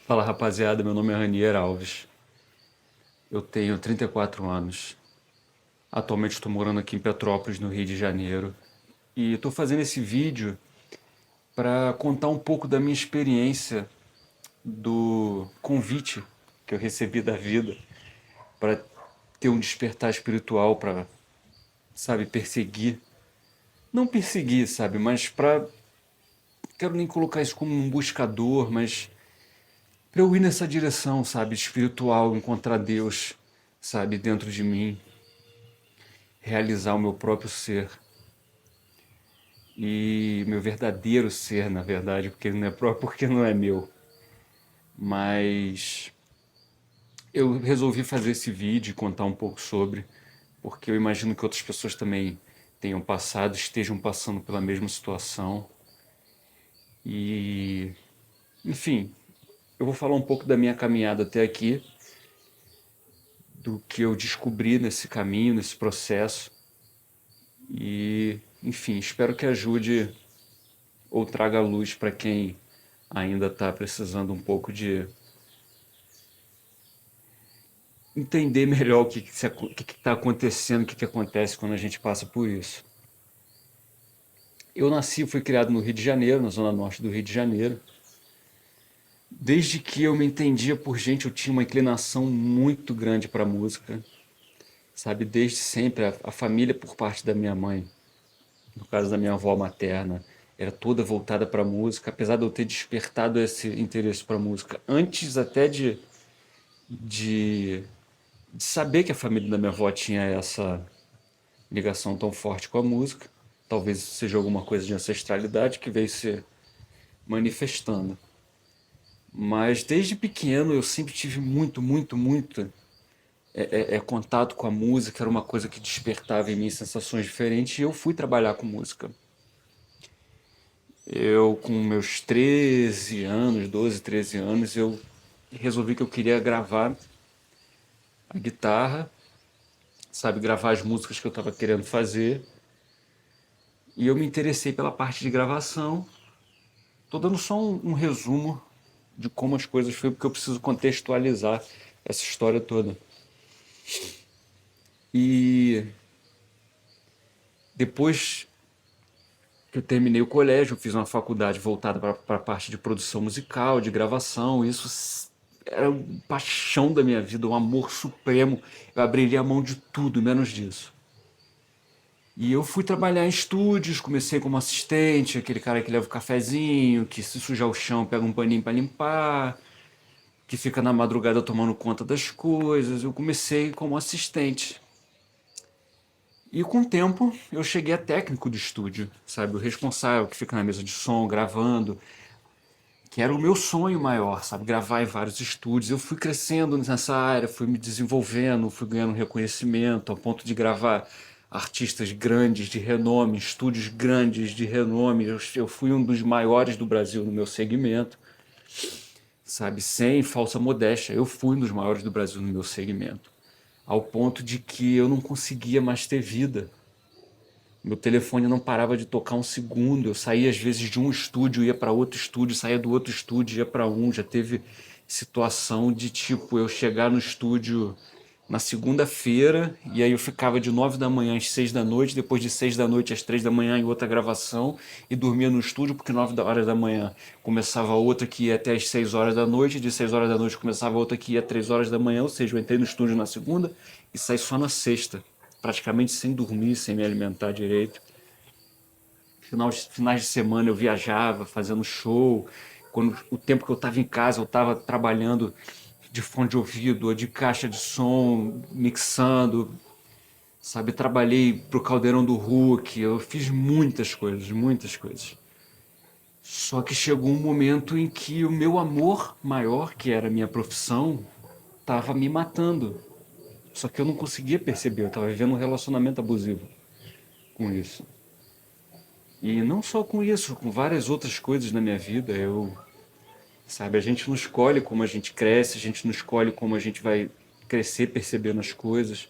Fala rapaziada, meu nome é Ranier Alves. Eu tenho 34 anos. Atualmente estou morando aqui em Petrópolis, no Rio de Janeiro. E estou fazendo esse vídeo para contar um pouco da minha experiência do convite que eu recebi da vida para ter um despertar espiritual, para, sabe, perseguir. Não perseguir, sabe, mas para. Quero nem colocar isso como um buscador, mas para eu ir nessa direção, sabe, espiritual, encontrar Deus, sabe, dentro de mim, realizar o meu próprio ser e meu verdadeiro ser, na verdade, porque não é próprio, porque não é meu. Mas eu resolvi fazer esse vídeo e contar um pouco sobre, porque eu imagino que outras pessoas também tenham passado, estejam passando pela mesma situação. E, enfim, eu vou falar um pouco da minha caminhada até aqui, do que eu descobri nesse caminho, nesse processo. E, enfim, espero que ajude ou traga luz para quem ainda está precisando um pouco de entender melhor o que está acontecendo, o que acontece quando a gente passa por isso. Eu nasci e fui criado no Rio de Janeiro, na zona norte do Rio de Janeiro. Desde que eu me entendia por gente, eu tinha uma inclinação muito grande para música, sabe? Desde sempre, a família por parte da minha mãe, no caso da minha avó materna, era toda voltada para música, apesar de eu ter despertado esse interesse para música antes até de, de saber que a família da minha avó tinha essa ligação tão forte com a música. Talvez seja alguma coisa de ancestralidade que veio se manifestando. Mas desde pequeno eu sempre tive muito contato com a música, era uma coisa que despertava em mim sensações diferentes e eu fui trabalhar com música. Eu, com meus 13 anos, 12, 13 anos, eu resolvi que eu queria gravar a guitarra, sabe, gravar as músicas que eu estava querendo fazer. E eu me interessei pela parte de gravação. Tô dando só um resumo de como as coisas foram, porque eu preciso contextualizar essa história toda. E depois que eu terminei o colégio, eu fiz uma faculdade voltada para a parte de produção musical, de gravação. Isso era uma paixão da minha vida, um amor supremo. Eu abriria a mão de tudo, menos disso. E eu fui trabalhar em estúdios, comecei como assistente, aquele cara que leva o cafezinho, que se sujar o chão pega um paninho para limpar, que fica na madrugada tomando conta das coisas. Eu comecei como assistente. E com o tempo eu cheguei a técnico de estúdio, sabe? O responsável que fica na mesa de som, gravando, que era o meu sonho maior, sabe? Gravar em vários estúdios. Eu fui crescendo nessa área, fui me desenvolvendo, fui ganhando reconhecimento, ao ponto de gravar artistas grandes de renome, estúdios grandes de renome. Eu fui um dos maiores do Brasil no meu segmento, sabe? Sem falsa modéstia, eu fui um dos maiores do Brasil no meu segmento. Ao ponto de que eu não conseguia mais ter vida. Meu telefone não parava de tocar um segundo. Eu saía às vezes de um estúdio, ia para outro estúdio, saía do outro estúdio, ia para um. Já teve situação de tipo eu chegar no estúdio na segunda-feira e aí eu ficava de 9 da manhã às 6 da noite, depois de 6 da noite às 3 da manhã em outra gravação e dormia no estúdio porque 9 horas da manhã começava outra que ia até às 6 horas da noite, de 6 horas da noite começava outra que ia às 3 horas da manhã, ou seja, eu entrei no estúdio na segunda e saí só na sexta, praticamente sem dormir, sem me alimentar direito. Finais de semana eu viajava, fazendo show. Quando o tempo que eu estava em casa, eu estava trabalhando de fone de ouvido, ou de caixa de som, mixando, sabe? Trabalhei pro Caldeirão do Hulk, eu fiz muitas coisas, muitas coisas. Só que chegou um momento em que o meu amor maior, que era a minha profissão, estava me matando. Só que eu não conseguia perceber, eu estava vivendo um relacionamento abusivo com isso. E não só com isso, com várias outras coisas na minha vida, sabe, a gente não escolhe como a gente cresce, a gente não escolhe como a gente vai crescer percebendo as coisas,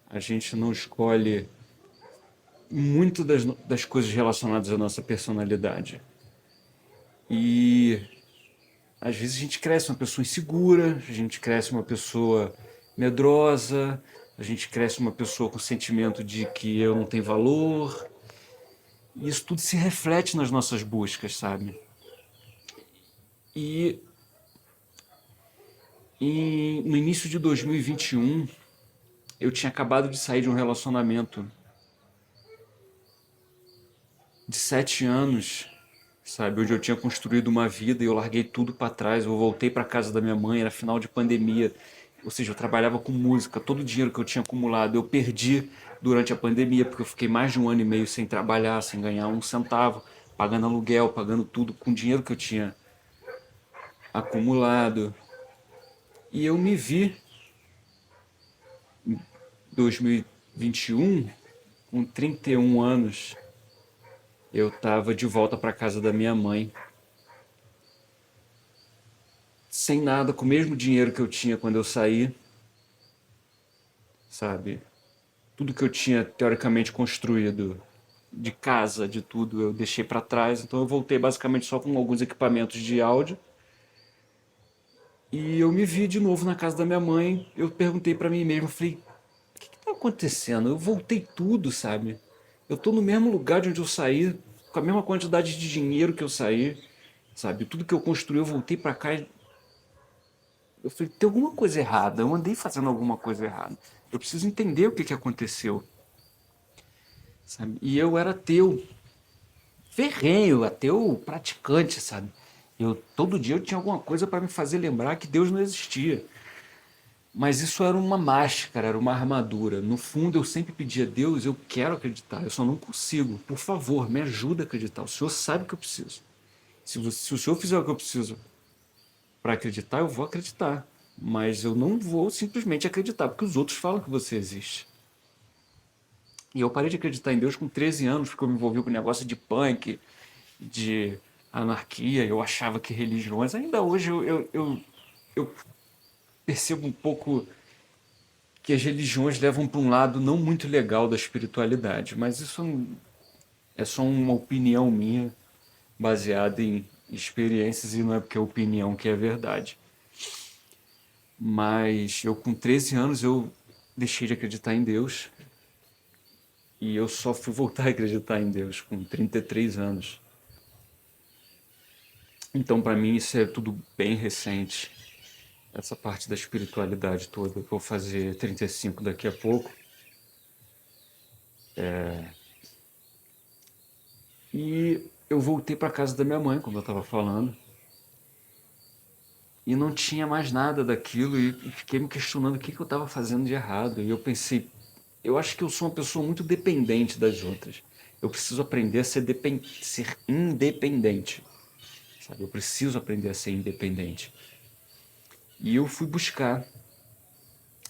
a gente não escolhe muito das coisas relacionadas à nossa personalidade. E Às vezes a gente cresce uma pessoa insegura, a gente cresce uma pessoa medrosa, a gente cresce uma pessoa com o sentimento de que eu não tenho valor. E isso tudo se reflete nas nossas buscas, sabe? E no início de 2021, eu tinha acabado de sair de um relacionamento de 7 anos, sabe? Onde eu tinha construído uma vida e eu larguei tudo para trás. Eu voltei para casa da minha mãe, era final de pandemia. Ou seja, eu trabalhava com música, todo o dinheiro que eu tinha acumulado eu perdi durante a pandemia, porque eu fiquei mais de 1 ano e meio sem trabalhar, sem ganhar um centavo, pagando aluguel, pagando tudo com o dinheiro que eu tinha acumulado. E eu me vi em 2021, com 31 anos, eu estava de volta para casa da minha mãe, sem nada, com o mesmo dinheiro que eu tinha quando eu saí, sabe? Tudo que eu tinha teoricamente construído, de casa, de tudo, eu deixei para trás. Então eu voltei basicamente só com alguns equipamentos de áudio. E eu me vi de novo na casa da minha mãe. Eu perguntei para mim mesmo, falei, o que tá acontecendo? Eu voltei tudo, sabe? Eu tô no mesmo lugar de onde eu saí, com a mesma quantidade de dinheiro que eu saí, sabe? Tudo que eu construí, eu voltei para cá. Eu falei, tem alguma coisa errada. Eu andei fazendo alguma coisa errada. Eu preciso entender o que aconteceu, sabe? E eu era ateu, ferrenho, ateu praticante, sabe? Todo dia eu tinha alguma coisa para me fazer lembrar que Deus não existia. Mas isso era uma máscara, era uma armadura. No fundo, eu sempre pedia a Deus, eu quero acreditar, eu só não consigo. Por favor, me ajuda a acreditar. O Senhor sabe o que eu preciso. Se o Senhor fizer o que eu preciso para acreditar, eu vou acreditar. Mas eu não vou simplesmente acreditar, porque os outros falam que você existe. E eu parei de acreditar em Deus com 13 anos, porque eu me envolvi com negócio de punk, de anarquia. Eu achava que religiões. Ainda hoje eu percebo um pouco que as religiões levam para um lado não muito legal da espiritualidade, mas isso é só uma opinião minha, baseada em experiências, e não é porque é opinião que é verdade. Mas eu com 13 anos eu deixei de acreditar em Deus e eu só fui voltar a acreditar em Deus com 33 anos. Então para mim isso é tudo bem recente. Essa parte da espiritualidade toda, que eu vou fazer 35 daqui a pouco. E eu voltei para casa da minha mãe, como eu estava falando, e não tinha mais nada daquilo, e fiquei me questionando o que eu estava fazendo de errado. E eu pensei, eu acho que eu sou uma pessoa muito dependente das outras. Eu preciso aprender a ser independente, sabe? Eu preciso aprender a ser independente. E eu fui buscar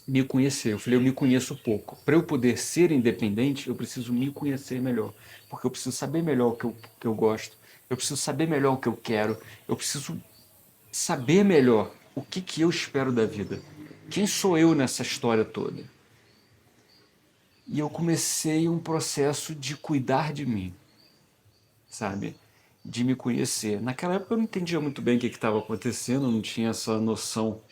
me conhecer. Eu falei, eu me conheço pouco. Para eu poder ser independente, eu preciso me conhecer melhor. Porque eu preciso saber melhor o que eu gosto. Eu preciso saber melhor o que eu quero. Eu preciso saber melhor o que eu espero da vida. Quem sou eu nessa história toda? E eu comecei um processo de cuidar de mim, sabe? De me conhecer. Naquela época eu não entendia muito bem o que estava acontecendo, eu não tinha essa noção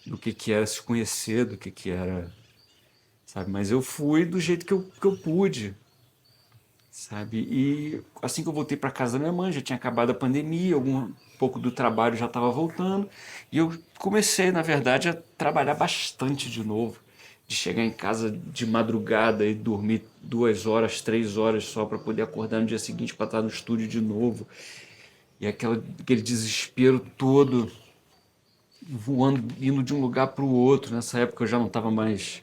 do que era se conhecer, do que era, sabe? Mas eu fui do jeito que eu pude, sabe? E assim que eu voltei para casa da minha mãe, já tinha acabado a pandemia, algum pouco do trabalho já estava voltando, e eu comecei, na verdade, a trabalhar bastante de novo, de chegar em casa de madrugada e dormir 2 horas, 3 horas só para poder acordar no dia seguinte para estar no estúdio de novo, e aquele desespero todo, voando, indo de um lugar para o outro. Nessa época eu já não estava mais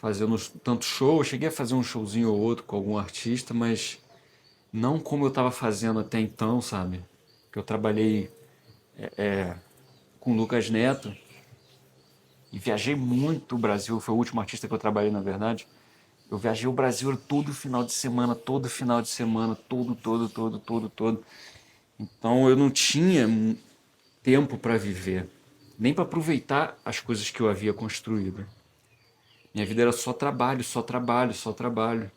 fazendo tanto show, eu cheguei a fazer um showzinho ou outro com algum artista, mas não como eu estava fazendo até então, sabe? Que eu trabalhei com o Lucas Neto e viajei muito o Brasil, foi o último artista que eu trabalhei, na verdade. Eu viajei o Brasil todo final de semana, todo final de semana, todo, todo, todo, todo, todo. Então eu não tinha tempo para viver, nem para aproveitar as coisas que eu havia construído. Minha vida era só trabalho, só trabalho, só trabalho.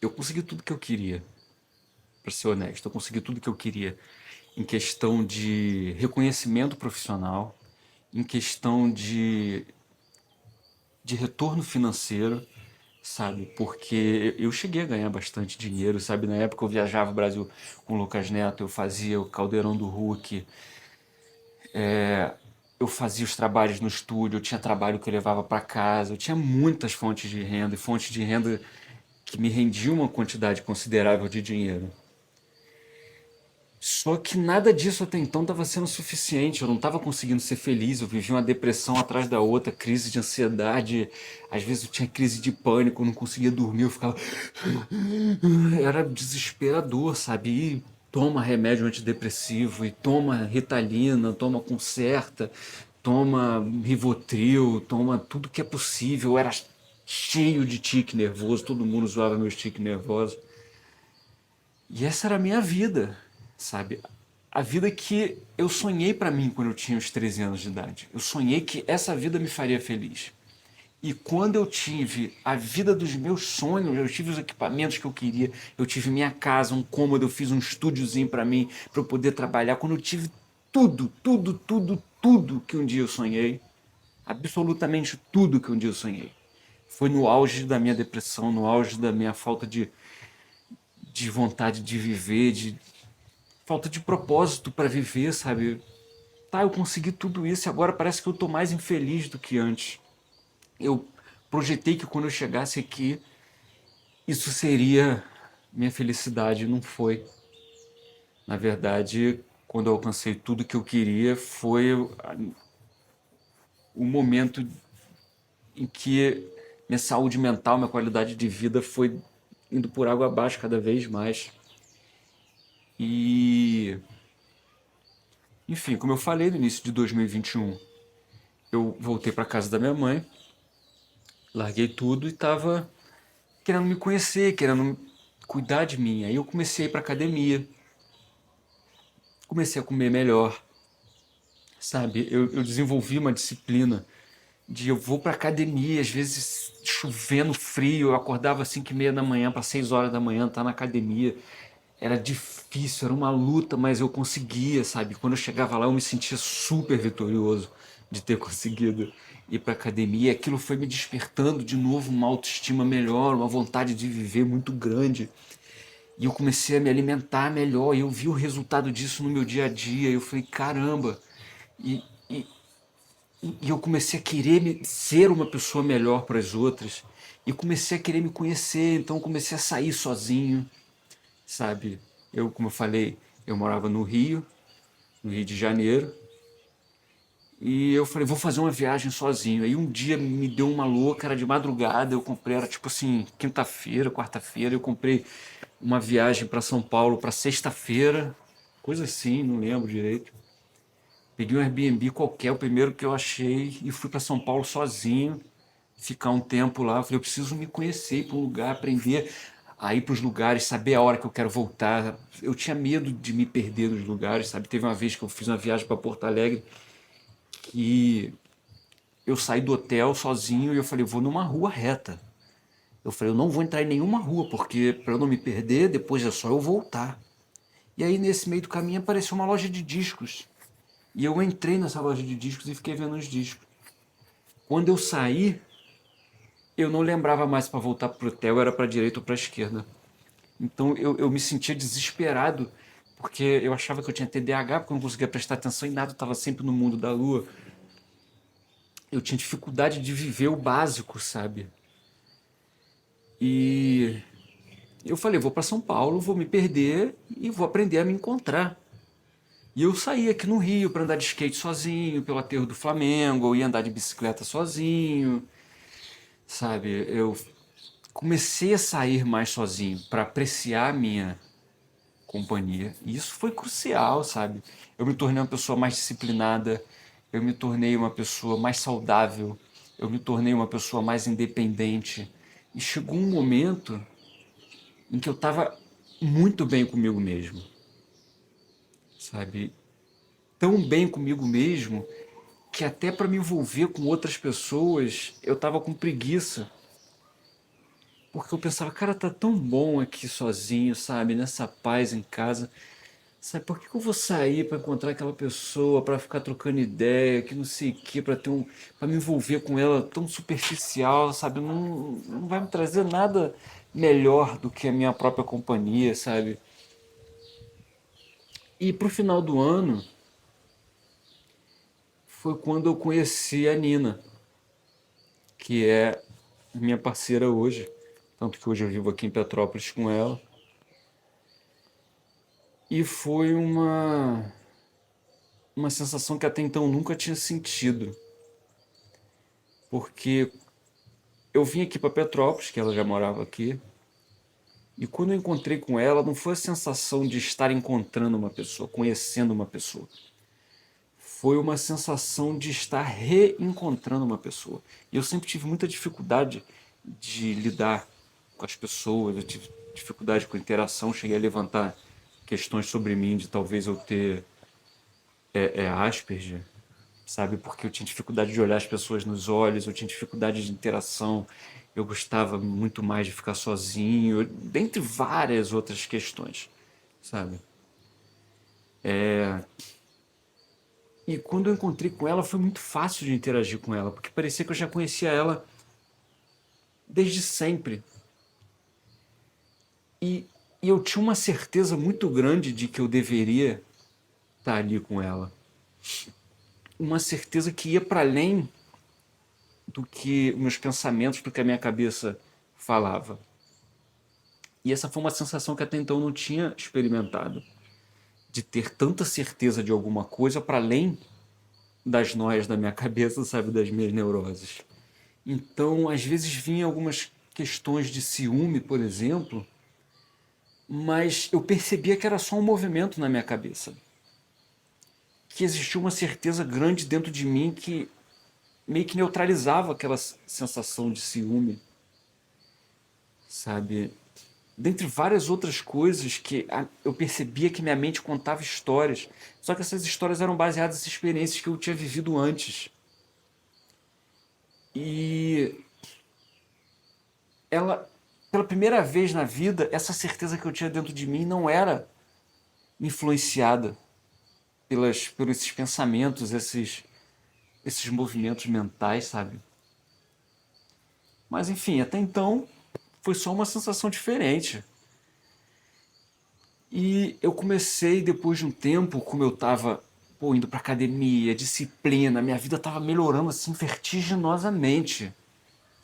Eu consegui tudo que eu queria, para ser honesto, eu consegui tudo que eu queria. em questão de reconhecimento profissional, em questão de retorno financeiro, sabe? Porque eu cheguei a ganhar bastante dinheiro, sabe? Na época eu viajava o Brasil com o Lucas Neto, eu fazia o Caldeirão do Hulk, eu fazia os trabalhos no estúdio, eu tinha trabalho que eu levava para casa, eu tinha muitas fontes de renda, e fontes de renda que me rendiam uma quantidade considerável de dinheiro. Só que nada disso até então estava sendo suficiente, eu não estava conseguindo ser feliz, eu vivia uma depressão atrás da outra, crise de ansiedade, às vezes eu tinha crise de pânico, eu não conseguia dormir, eu ficava. Era desesperador, sabe? E toma remédio antidepressivo, e toma Ritalina, toma Concerta, toma Rivotril, toma tudo que é possível, eu era cheio de tique nervoso, todo mundo zoava meus tique nervosos. E essa era a minha vida, sabe? A vida que eu sonhei pra mim quando eu tinha os 13 anos de idade. Eu sonhei que essa vida me faria feliz. E quando eu tive a vida dos meus sonhos, eu tive os equipamentos que eu queria, eu tive minha casa, um cômodo, eu fiz um estúdiozinho pra mim, pra eu poder trabalhar. Quando eu tive tudo, tudo, tudo, tudo que um dia eu sonhei, absolutamente tudo que um dia eu sonhei, foi no auge da minha depressão, no auge da minha falta de vontade de viver, de falta de propósito para viver, sabe? Tá, eu consegui tudo isso e agora parece que eu tô mais infeliz do que antes. Eu projetei que quando eu chegasse aqui, isso seria minha felicidade, não foi. Na verdade, quando eu alcancei tudo que eu queria, foi o momento em que minha saúde mental, minha qualidade de vida foi indo por água abaixo cada vez mais. E, enfim, como eu falei no início de 2021, eu voltei para casa da minha mãe, larguei tudo e estava querendo me conhecer, querendo cuidar de mim. Aí eu comecei a ir para academia, comecei a comer melhor, sabe? Eu desenvolvi uma disciplina de eu vou para academia, às vezes chovendo frio, eu acordava às 5:30 da manhã para 6 horas da manhã, estar na academia. Era difícil, era uma luta, mas eu conseguia, sabe? Quando eu chegava lá, eu me sentia super vitorioso de ter conseguido ir para academia. E aquilo foi me despertando de novo uma autoestima melhor, uma vontade de viver muito grande. E eu comecei a me alimentar melhor, e eu vi o resultado disso no meu dia a dia. E eu falei, caramba! E, e, e eu comecei a querer ser uma pessoa melhor para as outras. E comecei a querer me conhecer, então eu comecei a sair sozinho, sabe? Eu, como eu falei, eu morava no Rio de Janeiro, e eu falei, vou fazer uma viagem sozinho. Aí um dia me deu uma louca, era de madrugada, eu comprei, era tipo assim, quinta-feira, quarta-feira, eu comprei uma viagem para São Paulo para sexta-feira, coisa assim, não lembro direito. Peguei um Airbnb qualquer, o primeiro que eu achei, e fui para São Paulo sozinho, ficar um tempo lá. Eu falei, eu preciso me conhecer, ir para um lugar, aprender a ir para os lugares, saber a hora que eu quero voltar. Eu tinha medo de me perder nos lugares, sabe? Teve uma vez que eu fiz uma viagem para Porto Alegre que eu saí do hotel sozinho e eu falei, vou numa rua reta. Eu falei, eu não vou entrar em nenhuma rua, porque para eu não me perder, depois é só eu voltar. E aí nesse meio do caminho apareceu uma loja de discos. E eu entrei nessa loja de discos e fiquei vendo os discos. Quando eu saí, eu não lembrava mais para voltar pro hotel, era para direita ou para esquerda. Então eu me sentia desesperado, porque eu achava que eu tinha TDAH, porque eu não conseguia prestar atenção em nada, eu estava sempre no mundo da lua. Eu tinha dificuldade de viver o básico, sabe? E eu falei, vou para São Paulo, vou me perder e vou aprender a me encontrar. E eu saí aqui no Rio para andar de skate sozinho, pelo aterro do Flamengo, eu ia andar de bicicleta sozinho, sabe? Eu comecei a sair mais sozinho para apreciar a minha companhia. E isso foi crucial, sabe? Eu me tornei uma pessoa mais disciplinada, eu me tornei uma pessoa mais saudável, eu me tornei uma pessoa mais independente. E chegou um momento em que eu estava muito bem comigo mesmo, sabe? Tão bem comigo mesmo que até para me envolver com outras pessoas eu estava com preguiça. Porque eu pensava, cara, tá tão bom aqui sozinho, sabe? Nessa paz em casa. Sabe, por que que eu vou sair para encontrar aquela pessoa, para ficar trocando ideia, que não sei o que, para me envolver com ela tão superficial, sabe? Não vai me trazer nada melhor do que a minha própria companhia, sabe? E pro final do ano foi quando eu conheci a Nina, que é minha parceira hoje. Tanto que hoje eu vivo aqui em Petrópolis com ela. E foi uma sensação que até então eu nunca tinha sentido. Porque eu vim aqui para Petrópolis, que ela já morava aqui, e quando eu encontrei com ela, não foi a sensação de estar encontrando uma pessoa, conhecendo uma pessoa. Foi uma sensação de estar reencontrando uma pessoa. E eu sempre tive muita dificuldade de lidar com as pessoas, eu tive dificuldade com a interação, cheguei a levantar questões sobre mim, de talvez eu ter Asperger, sabe? Porque eu tinha dificuldade de olhar as pessoas nos olhos, eu tinha dificuldade de interação, eu gostava muito mais de ficar sozinho, dentre várias outras questões, sabe? E quando eu encontrei com ela, foi muito fácil de interagir com ela, porque parecia que eu já conhecia ela desde sempre. E, e eu tinha uma certeza muito grande de que eu deveria estar ali com ela. Uma certeza que ia para além do que meus pensamentos, do que a minha cabeça falava. E essa foi uma sensação que até então eu não tinha experimentado, de ter tanta certeza de alguma coisa para além das noias da minha cabeça, sabe, das minhas neuroses. Então, às vezes vinha algumas questões de ciúme, por exemplo, mas eu percebia que era só um movimento na minha cabeça, que existia uma certeza grande dentro de mim que meio que neutralizava aquela sensação de ciúme, sabe? Dentre várias outras coisas que eu percebia que minha mente contava histórias. Só que essas histórias eram baseadas em experiências que eu tinha vivido antes. E ela, pela primeira vez na vida, essa certeza que eu tinha dentro de mim não era influenciada por esses pensamentos, esses movimentos mentais, sabe? Mas enfim, até então foi só uma sensação diferente. E eu comecei, depois de um tempo, como eu estava indo para academia, disciplina, minha vida estava melhorando assim vertiginosamente.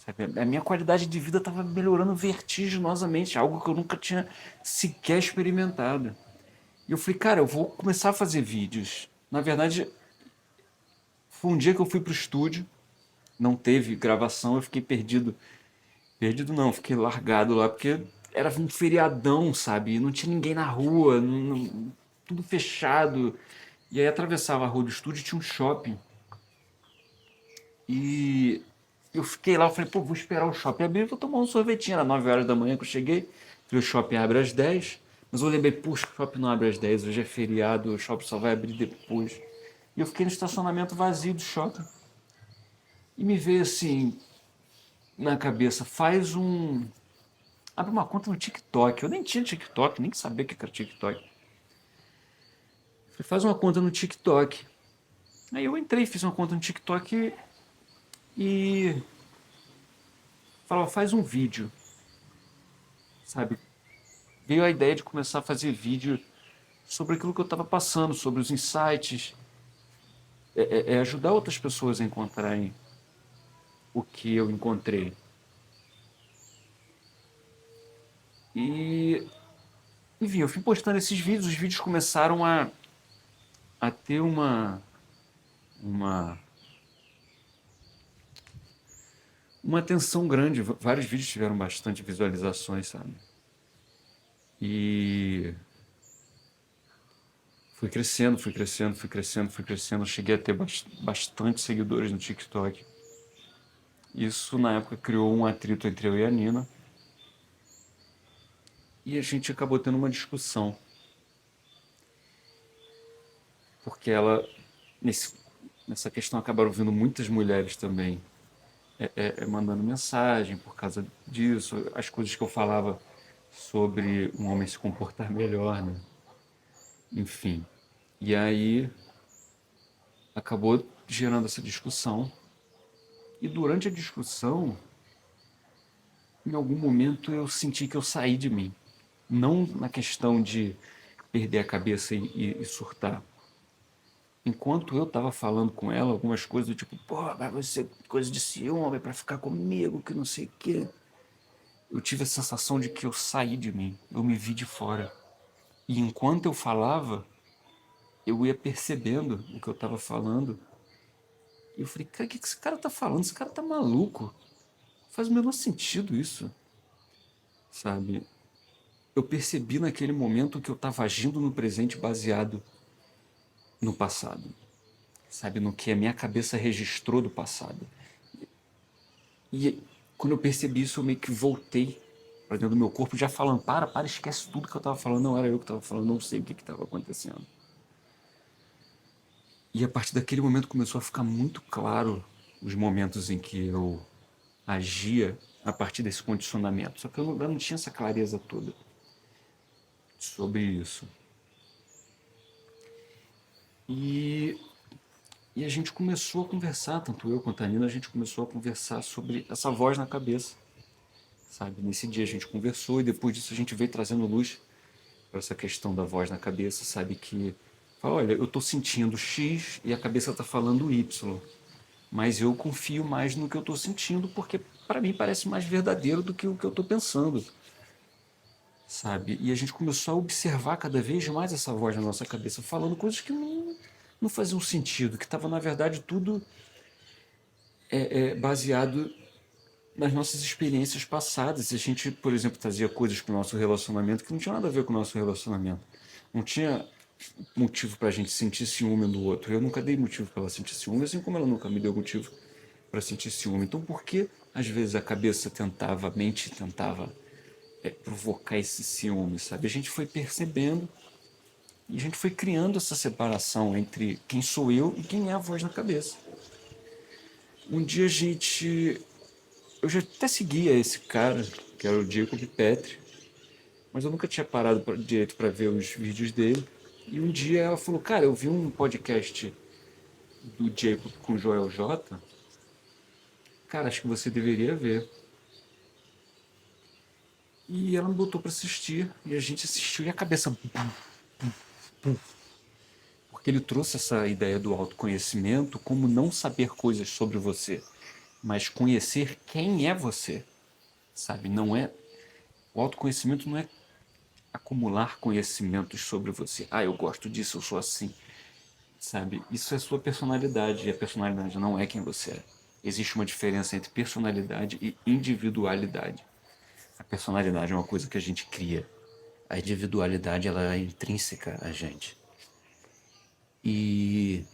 Sabe? A minha qualidade de vida estava melhorando vertiginosamente, algo que eu nunca tinha sequer experimentado. E eu falei, cara, eu vou começar a fazer vídeos. Na verdade, foi um dia que eu fui pro estúdio, não teve gravação, eu fiquei perdido. Perdido não, fiquei largado lá, porque era um feriadão, sabe? Não tinha ninguém na rua, tudo fechado. E aí atravessava a rua do estúdio e tinha um shopping. E eu fiquei lá, eu falei, pô, vou esperar o shopping abrir, vou tomar um sorvetinho. Era 9 horas da manhã que eu cheguei, e o shopping abre às 10. Mas eu lembrei, puxa, o shopping não abre às 10, hoje é feriado, o shopping só vai abrir depois. E eu fiquei no estacionamento vazio do shopping. E me veio assim, na cabeça, abre uma conta no TikTok. Eu nem tinha TikTok, nem sabia o que era TikTok. Falei, faz uma conta no TikTok. Aí eu entrei, fiz uma conta no TikTok e falava, faz um vídeo, sabe? Veio a ideia de começar a fazer vídeo sobre aquilo que eu estava passando, sobre os insights, ajudar outras pessoas a encontrarem o que eu encontrei. E, enfim, eu fui postando esses vídeos, os vídeos começaram a ter uma, uma atenção grande. Vários vídeos tiveram bastante visualizações, sabe? E fui crescendo, fui crescendo, fui crescendo, fui crescendo. Eu cheguei a ter bastante seguidores no TikTok. Isso na época criou um atrito entre eu e a Nina. E a gente acabou tendo uma discussão. Porque nessa questão, acabaram vindo muitas mulheres também mandando mensagem por causa disso. As coisas que eu falava sobre um homem se comportar melhor, né? enfim. E aí acabou gerando essa discussão. E durante a discussão, em algum momento eu senti que eu saí de mim. Não na questão de perder a cabeça e surtar. Enquanto eu estava falando com ela algumas coisas do tipo, pô, vai você coisa de ciúme pra ficar comigo, que não sei o quê. Eu tive a sensação de que eu saí de mim, eu me vi de fora. E enquanto eu falava, eu ia percebendo o que eu estava falando. E eu falei, cara, o que esse cara tá falando? Esse cara tá maluco. Faz o menor sentido isso, sabe? Eu percebi naquele momento que eu estava agindo no presente baseado no passado, sabe? No que a minha cabeça registrou do passado. E quando eu percebi isso, eu meio que voltei para dentro do meu corpo, já falando, para, esquece tudo que eu estava falando. Não era eu que estava falando, não sei o que estava acontecendo. E a partir daquele momento começou a ficar muito claro os momentos em que eu agia a partir desse condicionamento. Só que eu não tinha essa clareza toda sobre isso. E, e a gente começou a conversar, tanto eu quanto a Nina, a gente começou a conversar sobre essa voz na cabeça, sabe? Nesse dia a gente conversou e depois disso a gente veio trazendo luz para essa questão da voz na cabeça, sabe? Que fala, olha, eu estou sentindo X e a cabeça está falando Y, mas eu confio mais no que eu estou sentindo porque para mim parece mais verdadeiro do que o que eu estou pensando, sabe? E a gente começou a observar cada vez mais essa voz na nossa cabeça, falando coisas que não faziam sentido, que estava na verdade tudo baseado nas nossas experiências passadas. E a gente, por exemplo, trazia coisas para o nosso relacionamento que não tinha nada a ver com o nosso relacionamento. Não tinha motivo para a gente sentir ciúme um do outro. Eu nunca dei motivo para ela sentir ciúme, assim como ela nunca me deu motivo para sentir ciúme. Então, por que às vezes a cabeça tentava, a mente tentava provocar esse ciúme, sabe? A gente foi percebendo e a gente foi criando essa separação entre quem sou eu e quem é a voz na cabeça. Um dia a gente. Eu já até seguia esse cara, que era o Jacob Petri, mas eu nunca tinha parado direito para ver os vídeos dele. E um dia ela falou: cara, eu vi um podcast do Jacob com o Joel J. Cara, acho que você deveria ver. E ela me botou para assistir, e a gente assistiu, e a cabeça. Porque ele trouxe essa ideia do autoconhecimento como não saber coisas sobre você, mas conhecer quem é você, sabe? Não é. O autoconhecimento não é acumular conhecimentos sobre você. Ah, eu gosto disso, eu sou assim, sabe? Isso é sua personalidade, e a personalidade não é quem você é. Existe uma diferença entre personalidade e individualidade. A personalidade é uma coisa que a gente cria. A individualidade ela é intrínseca a gente. E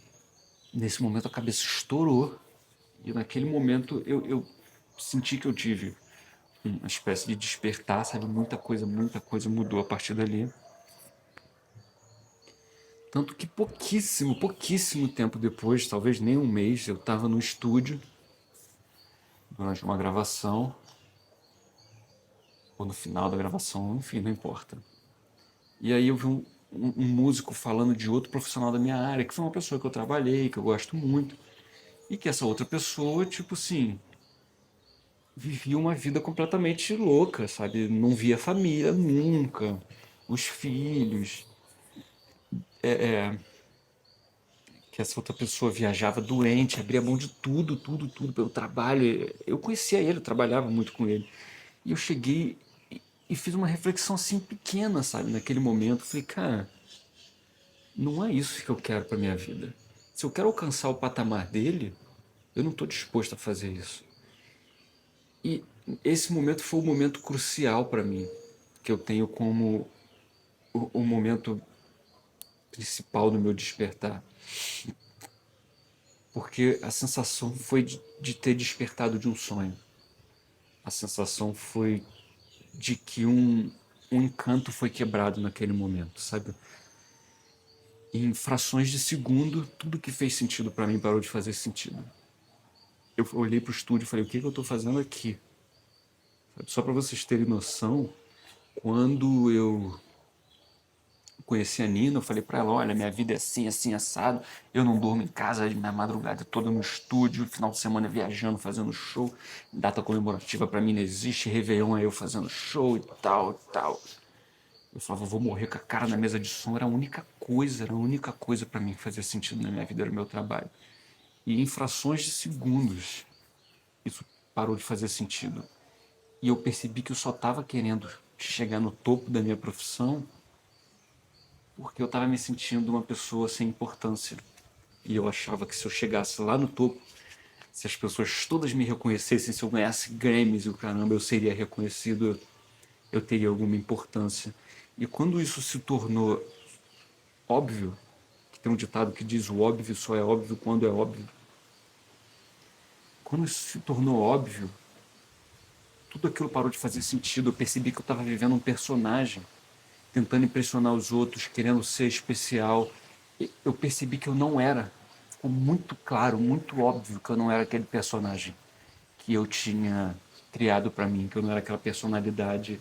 nesse momento a cabeça estourou. E naquele momento eu senti que eu tive uma espécie de despertar, sabe? Muita coisa mudou a partir dali. Tanto que pouquíssimo tempo depois, talvez nem um mês, eu estava no estúdio durante uma gravação, ou no final da gravação, enfim, não importa. E aí eu vi um músico falando de outro profissional da minha área, que foi uma pessoa que eu trabalhei, que eu gosto muito, e que essa outra pessoa, tipo assim, vivia uma vida completamente louca, sabe? Não via família nunca, os filhos, que essa outra pessoa viajava doente, abria mão de tudo pelo trabalho. Eu conhecia ele, eu trabalhava muito com ele. E eu cheguei e fiz uma reflexão assim pequena, sabe, naquele momento. Falei, cara, não é isso que eu quero para minha vida. Se eu quero alcançar o patamar dele, eu não estou disposto a fazer isso. E esse momento foi o momento crucial para mim, que eu tenho como o momento principal do meu despertar. Porque a sensação foi de ter despertado de um sonho. A sensação foi de que um encanto foi quebrado naquele momento, sabe? Em frações de segundo, tudo que fez sentido para mim parou de fazer sentido. Eu olhei pro estúdio e falei, o que eu estou fazendo aqui? Sabe? Só para vocês terem noção, quando eu conheci a Nina, eu falei pra ela, olha, minha vida é assim, assim, assado, eu não durmo em casa, minha madrugada toda no estúdio, final de semana viajando, fazendo show, data comemorativa pra mim não existe, Réveillon é eu fazendo show e tal, e tal. Eu falava, vou morrer com a cara na mesa de som, era a única coisa pra mim que fazia sentido na minha vida, era o meu trabalho. E em frações de segundos, isso parou de fazer sentido. E eu percebi que eu só estava querendo chegar no topo da minha profissão porque eu estava me sentindo uma pessoa sem importância. E eu achava que se eu chegasse lá no topo, se as pessoas todas me reconhecessem, se eu ganhasse Grammys e o caramba, eu seria reconhecido, eu teria alguma importância. E quando isso se tornou óbvio, que tem um ditado que diz o óbvio só é óbvio quando é óbvio. Quando isso se tornou óbvio, tudo aquilo parou de fazer sentido. Eu percebi que eu estava vivendo um personagem, tentando impressionar os outros, querendo ser especial. Eu percebi que eu não era. Ficou muito claro, muito óbvio que eu não era aquele personagem que eu tinha criado para mim, que eu não era aquela personalidade,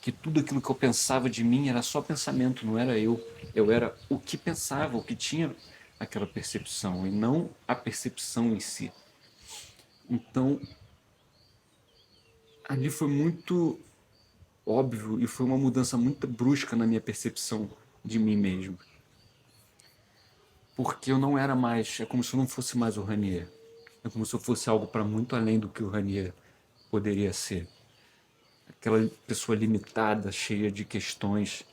que tudo aquilo que eu pensava de mim era só pensamento, não era eu. Eu era o que pensava, o que tinha aquela percepção, e não a percepção em si. Então, ali foi muito óbvio e foi uma mudança muito brusca na minha percepção de mim mesmo. Porque eu não era mais, é como se eu não fosse mais o Ranier. É como se eu fosse algo para muito além do que o Ranier poderia ser. Aquela pessoa limitada, cheia de questões,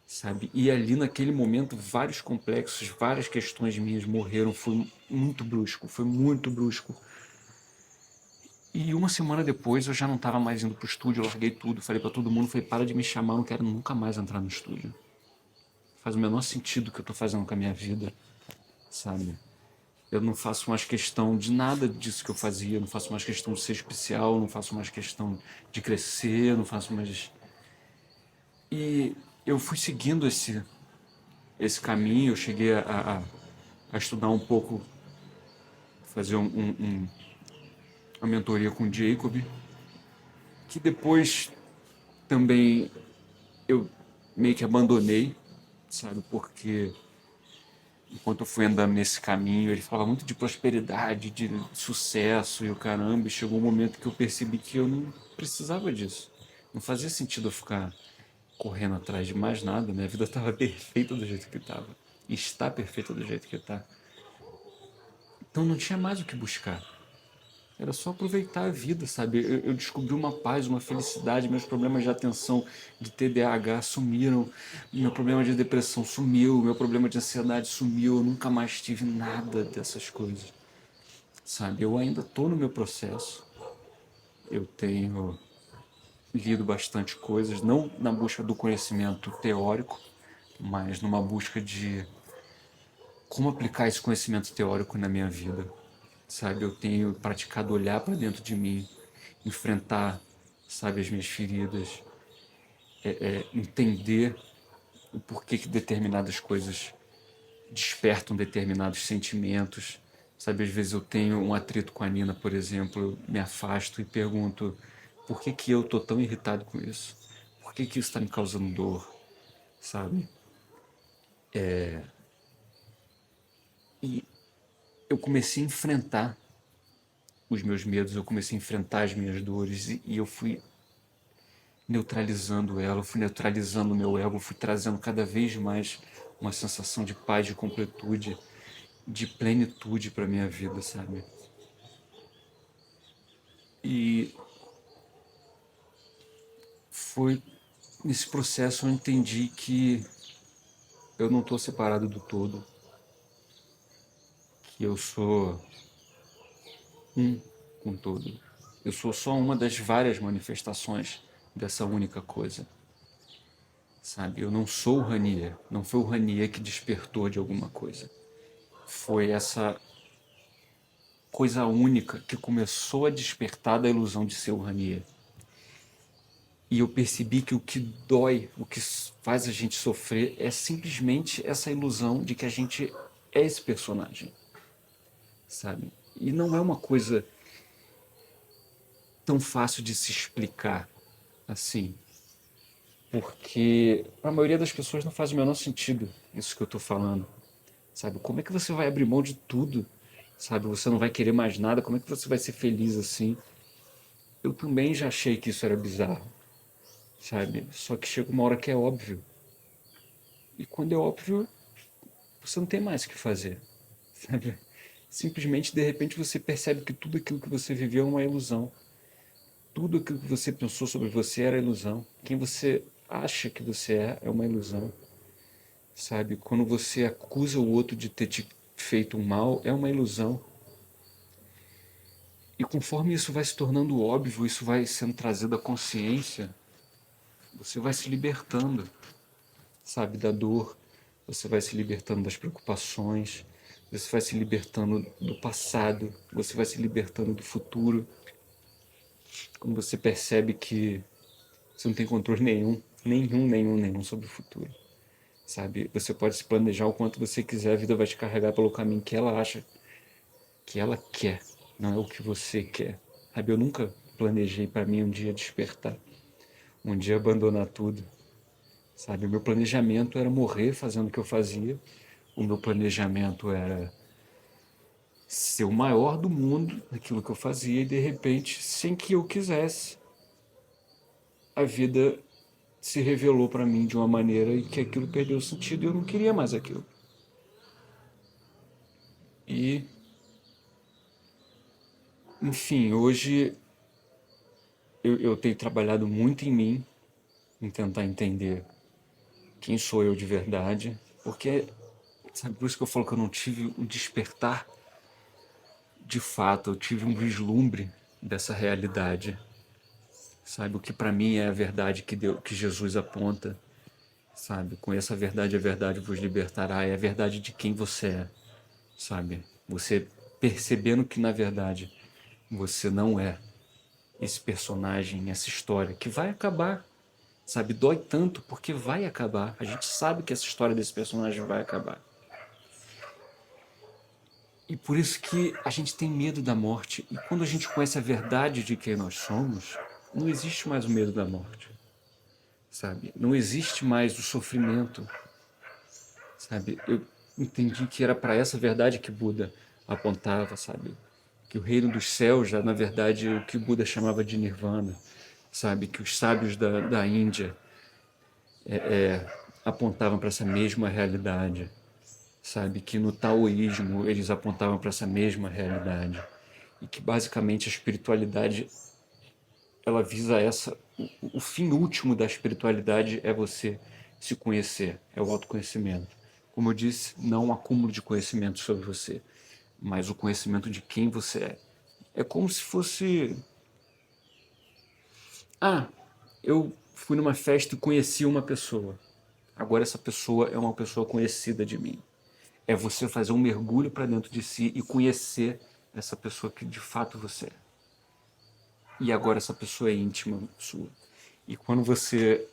sabe? E ali naquele momento vários complexos, várias questões minhas morreram, foi muito brusco, foi muito brusco. E uma semana depois eu já não estava mais indo pro estúdio, eu larguei tudo, falei para todo mundo, falei, para de me chamar, eu não quero nunca mais entrar no estúdio. Faz o menor sentido o que eu tô fazendo com a minha vida, sabe? Eu não faço mais questão de nada disso que eu fazia, eu não faço mais questão de ser especial, eu não faço mais questão de crescer, eu não faço mais. E eu fui seguindo esse caminho, eu cheguei a estudar um pouco, fazer uma mentoria com o Jacob, que depois também eu meio que abandonei, sabe? Porque enquanto eu fui andando nesse caminho, ele falava muito de prosperidade, de sucesso e o caramba, e chegou um momento que eu percebi que eu não precisava disso. Não fazia sentido eu ficar correndo atrás de mais nada, minha vida estava perfeita do jeito que estava. E está perfeita do jeito que está. Então não tinha mais o que buscar. Era só aproveitar a vida, sabe? Eu descobri uma paz, uma felicidade, meus problemas de atenção, de TDAH sumiram, meu problema de depressão sumiu, meu problema de ansiedade sumiu, eu nunca mais tive nada dessas coisas, sabe? Eu ainda estou no meu processo, eu tenho lido bastante coisas, não na busca do conhecimento teórico, mas numa busca de como aplicar esse conhecimento teórico na minha vida, sabe? Eu tenho praticado olhar para dentro de mim, enfrentar, sabe, as minhas feridas, entender o porquê que determinadas coisas despertam determinados sentimentos, sabe? Às vezes eu tenho um atrito com a Nina, por exemplo, eu me afasto e pergunto por que que eu tô tão irritado com isso? Por que que isso está me causando dor, sabe? E eu comecei a enfrentar os meus medos, eu comecei a enfrentar as minhas dores e eu fui neutralizando ela, eu fui neutralizando o meu ego, eu fui trazendo cada vez mais uma sensação de paz, de completude, de plenitude para minha vida, sabe? E foi nesse processo eu entendi que eu não estou separado do todo, que eu sou um com todo. Eu sou só uma das várias manifestações dessa única coisa, sabe? Eu não sou o Ranier, não foi o Ranier que despertou de alguma coisa. Foi essa coisa única que começou a despertar da ilusão de ser o Ranier. E eu percebi que o que dói, o que faz a gente sofrer é simplesmente essa ilusão de que a gente é esse personagem, sabe? E não é uma coisa tão fácil de se explicar assim. Porque para a maioria das pessoas não faz o menor sentido isso que eu estou falando, sabe? Como é que você vai abrir mão de tudo, sabe? Você não vai querer mais nada, como é que você vai ser feliz assim? Eu também já achei que isso era bizarro, sabe? Só que chega uma hora que é óbvio. E quando é óbvio, você não tem mais o que fazer, sabe? Simplesmente, de repente, você percebe que tudo aquilo que você viveu é uma ilusão. Tudo aquilo que você pensou sobre você era ilusão. Quem você acha que você é uma ilusão, sabe? Quando você acusa o outro de ter te feito um mal, é uma ilusão. E conforme isso vai se tornando óbvio, isso vai sendo trazido à consciência, você vai se libertando, sabe, da dor, você vai se libertando das preocupações, você vai se libertando do passado, você vai se libertando do futuro. Quando você percebe que você não tem controle nenhum sobre o futuro, sabe? Você pode se planejar o quanto você quiser, a vida vai te carregar pelo caminho que ela acha, que ela quer, não é o que você quer. Sabe, eu nunca planejei para mim um dia despertar, um dia abandonar tudo, sabe? O meu planejamento era morrer fazendo o que eu fazia, o meu planejamento era ser o maior do mundo naquilo que eu fazia e de repente, sem que eu quisesse, a vida se revelou para mim de uma maneira em que aquilo perdeu sentido e eu não queria mais aquilo. E, enfim, hoje eu tenho trabalhado muito em mim, em tentar entender quem sou eu de verdade, porque, sabe, por isso que eu falo que eu não tive um despertar de fato, eu tive um vislumbre dessa realidade, sabe, o que para mim é a verdade que Jesus aponta, sabe, conheça a verdade vos libertará, é a verdade de quem você é, sabe, você percebendo que na verdade você não é esse personagem, essa história que vai acabar, sabe? Dói tanto porque vai acabar. A gente sabe que essa história desse personagem vai acabar. E por isso que a gente tem medo da morte. E quando a gente conhece a verdade de quem nós somos, não existe mais o medo da morte, sabe? Não existe mais o sofrimento, sabe? Eu entendi que era para essa verdade que Buda apontava, sabe? Que o reino dos céus já, na verdade, o que Buda chamava de Nirvana, sabe? Que os sábios da Índia apontavam para essa mesma realidade, sabe? Que no taoísmo eles apontavam para essa mesma realidade e que basicamente a espiritualidade ela visa essa, o fim último da espiritualidade é você se conhecer, é o autoconhecimento. Como eu disse, não um acúmulo de conhecimento sobre você, mas o conhecimento de quem você é. É como se fosse, ah, eu fui numa festa e conheci uma pessoa. Agora essa pessoa é uma pessoa conhecida de mim. É você fazer um mergulho para dentro de si e conhecer essa pessoa que de fato você é. E agora essa pessoa é íntima sua. E quando você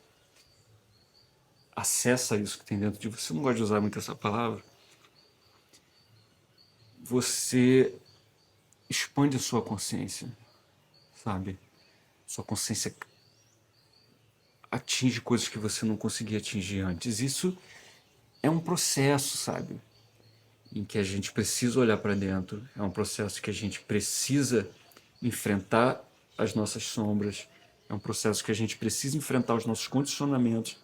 acessa isso que tem dentro de você, eu não gosto de usar muito essa palavra, você expande a sua consciência, sabe? Sua consciência atinge coisas que você não conseguia atingir antes. Isso é um processo, sabe? Em que a gente precisa olhar para dentro, é um processo que a gente precisa enfrentar as nossas sombras, é um processo que a gente precisa enfrentar os nossos condicionamentos,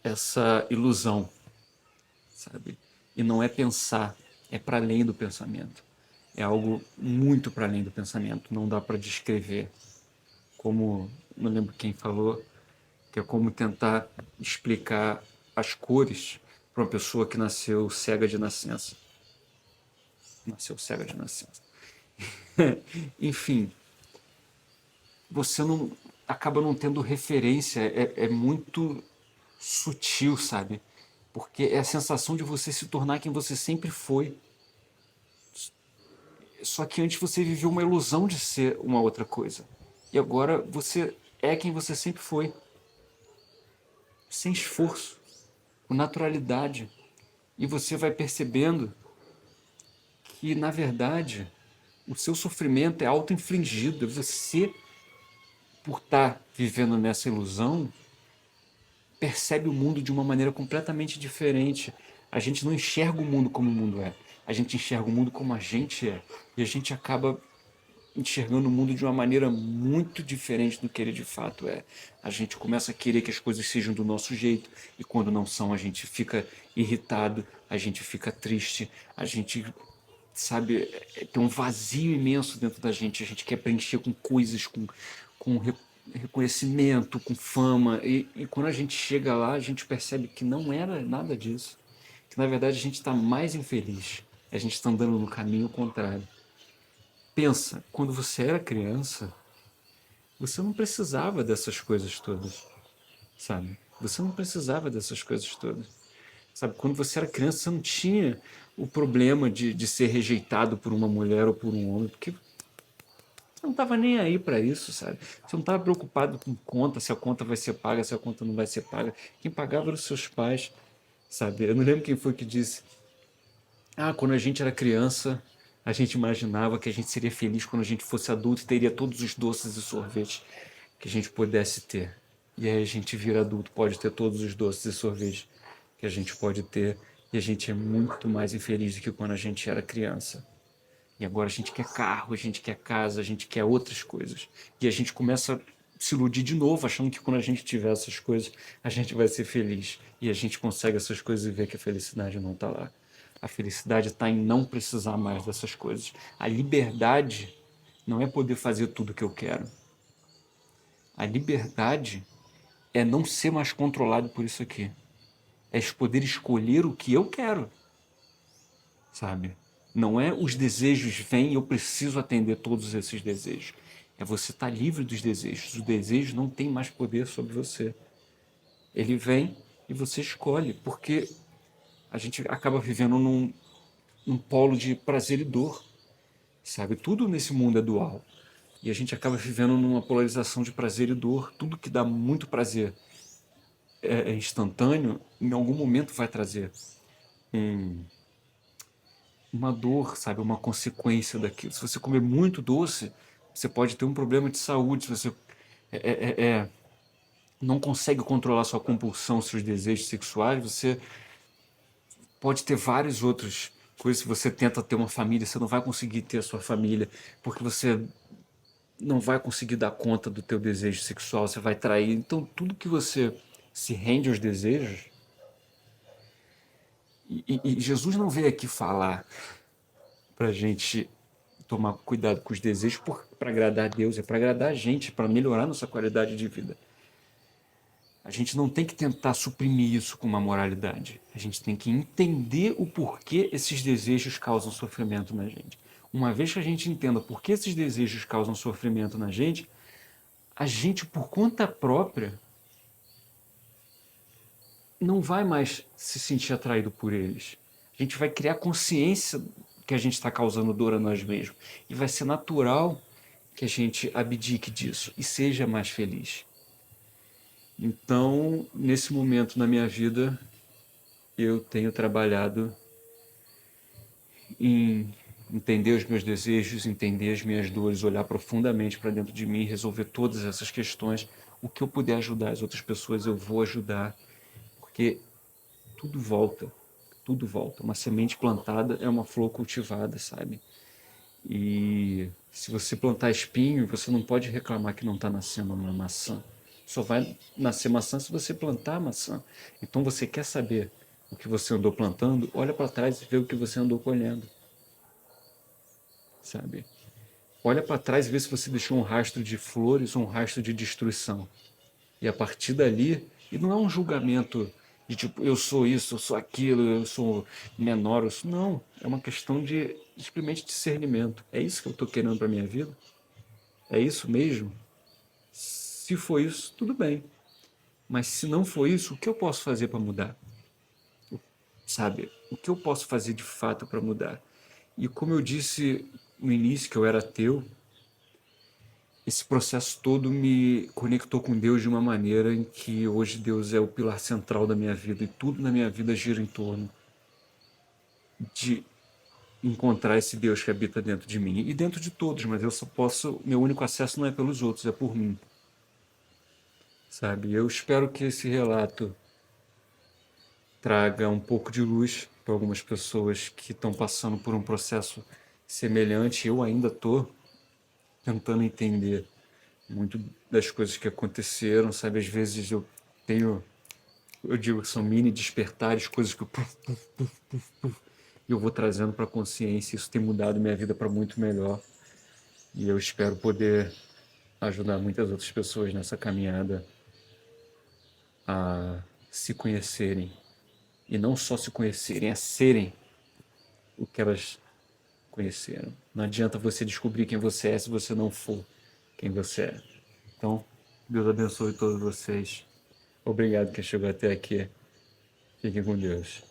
essa ilusão, sabe? E não é pensar, é para além do pensamento. É algo muito para além do pensamento, não dá para descrever. Como, não lembro quem falou, que é como tentar explicar as cores para uma pessoa que nasceu cega de nascença. Nasceu cega de nascença. Enfim, você não acaba não tendo referência, é muito sutil, sabe? Porque é a sensação de você se tornar quem você sempre foi. Só que antes você viveu uma ilusão de ser uma outra coisa. E agora você é quem você sempre foi. Sem esforço, com naturalidade. E você vai percebendo que, na verdade, o seu sofrimento é auto-infligido. Você por estar vivendo nessa ilusão, percebe o mundo de uma maneira completamente diferente. A gente não enxerga o mundo como o mundo é. A gente enxerga o mundo como a gente é. E a gente acaba enxergando o mundo de uma maneira muito diferente do que ele de fato é. A gente começa a querer que as coisas sejam do nosso jeito, e quando não são, a gente fica irritado, a gente fica triste, a gente, sabe, tem um vazio imenso dentro da gente. A gente quer preencher com coisas, com reconhecimento, com fama, e quando a gente chega lá, a gente percebe que não era nada disso, que na verdade a gente está mais infeliz, a gente está andando no caminho contrário. Pensa, quando você era criança, você não precisava dessas coisas todas, sabe? Você não precisava dessas coisas todas. Sabe, quando você era criança, você não tinha o problema de ser rejeitado por uma mulher ou por um homem, porque você não estava nem aí para isso, sabe? Você não estava preocupado com conta, se a conta vai ser paga, se a conta não vai ser paga. Quem pagava eram os seus pais, sabe? Eu não lembro quem foi que disse: ah, quando a gente era criança, a gente imaginava que a gente seria feliz quando a gente fosse adulto e teria todos os doces e sorvetes que a gente pudesse ter. E aí a gente vira adulto, pode ter todos os doces e sorvetes que a gente pode ter, e a gente é muito mais infeliz do que quando a gente era criança. E agora a gente quer carro, a gente quer casa, a gente quer outras coisas. E a gente começa a se iludir de novo, achando que quando a gente tiver essas coisas, a gente vai ser feliz. E a gente consegue essas coisas e vê que a felicidade não está lá. A felicidade está em não precisar mais dessas coisas. A liberdade não é poder fazer tudo o que eu quero. A liberdade é não ser mais controlado por isso aqui. É poder escolher o que eu quero, sabe? Não é os desejos vêm e eu preciso atender todos esses desejos. É você estar livre dos desejos. O desejo não tem mais poder sobre você. Ele vem e você escolhe, porque a gente acaba vivendo num polo de prazer e dor, sabe? Tudo nesse mundo é dual. E a gente acaba vivendo numa polarização de prazer e dor. Tudo que dá muito prazer é instantâneo, em algum momento vai trazer uma dor, sabe? Uma consequência daquilo. Se você comer muito doce, você pode ter um problema de saúde. Se você não consegue controlar sua compulsão, seus desejos sexuais, você pode ter vários outros coisas. Se você tenta ter uma família, você não vai conseguir ter a sua família, porque você não vai conseguir dar conta do teu desejo sexual, você vai trair. Então, tudo que você se rende aos desejos, e Jesus não veio aqui falar para a gente tomar cuidado com os desejos para agradar a Deus, é para agradar a gente, para melhorar nossa qualidade de vida. A gente não tem que tentar suprimir isso com uma moralidade. A gente tem que entender o porquê esses desejos causam sofrimento na gente. Uma vez que a gente entenda por que esses desejos causam sofrimento na gente, a gente, por conta própria, não vai mais se sentir atraído por eles. A gente vai criar consciência que a gente está causando dor a nós mesmos. E vai ser natural que a gente abdique disso e seja mais feliz. Então, nesse momento na minha vida, eu tenho trabalhado em entender os meus desejos, entender as minhas dores, olhar profundamente para dentro de mim, resolver todas essas questões. O que eu puder ajudar as outras pessoas, eu vou ajudar, porque tudo volta, tudo volta. Uma semente plantada é uma flor cultivada, sabe? E se você plantar espinho, você não pode reclamar que não está nascendo uma maçã. Só vai nascer maçã se você plantar maçã. Então você quer saber o que você andou plantando? Olha para trás e vê o que você andou colhendo, sabe? Olha para trás e vê se você deixou um rastro de flores ou um rastro de destruição. E a partir dali, e não é um julgamento de tipo, eu sou isso, eu sou aquilo, eu sou menor, eu sou... Não, é uma questão de simplesmente discernimento. É isso que eu estou querendo para minha vida? É isso mesmo? Se for isso, tudo bem. Mas se não for isso, o que eu posso fazer para mudar? Sabe? O que eu posso fazer de fato para mudar? E como eu disse no início que eu era ateu, esse processo todo me conectou com Deus de uma maneira em que hoje Deus é o pilar central da minha vida e tudo na minha vida gira em torno de encontrar esse Deus que habita dentro de mim e dentro de todos, mas eu só posso, meu único acesso não é pelos outros, é por mim. sabe? Eu espero que esse relato traga um pouco de luz para algumas pessoas que estão passando por um processo semelhante. Eu ainda estou tentando entender muito das coisas que aconteceram, sabe? Às vezes eu digo que são mini despertares, coisas que eu vou trazendo para a consciência. Isso tem mudado minha vida para muito melhor. E eu espero poder ajudar muitas outras pessoas nessa caminhada a se conhecerem. E não só se conhecerem, a serem o que elas conheceram. Não adianta você descobrir quem você é se você não for quem você é. Então, Deus abençoe todos vocês. Obrigado que chegou até aqui. Fiquem com Deus.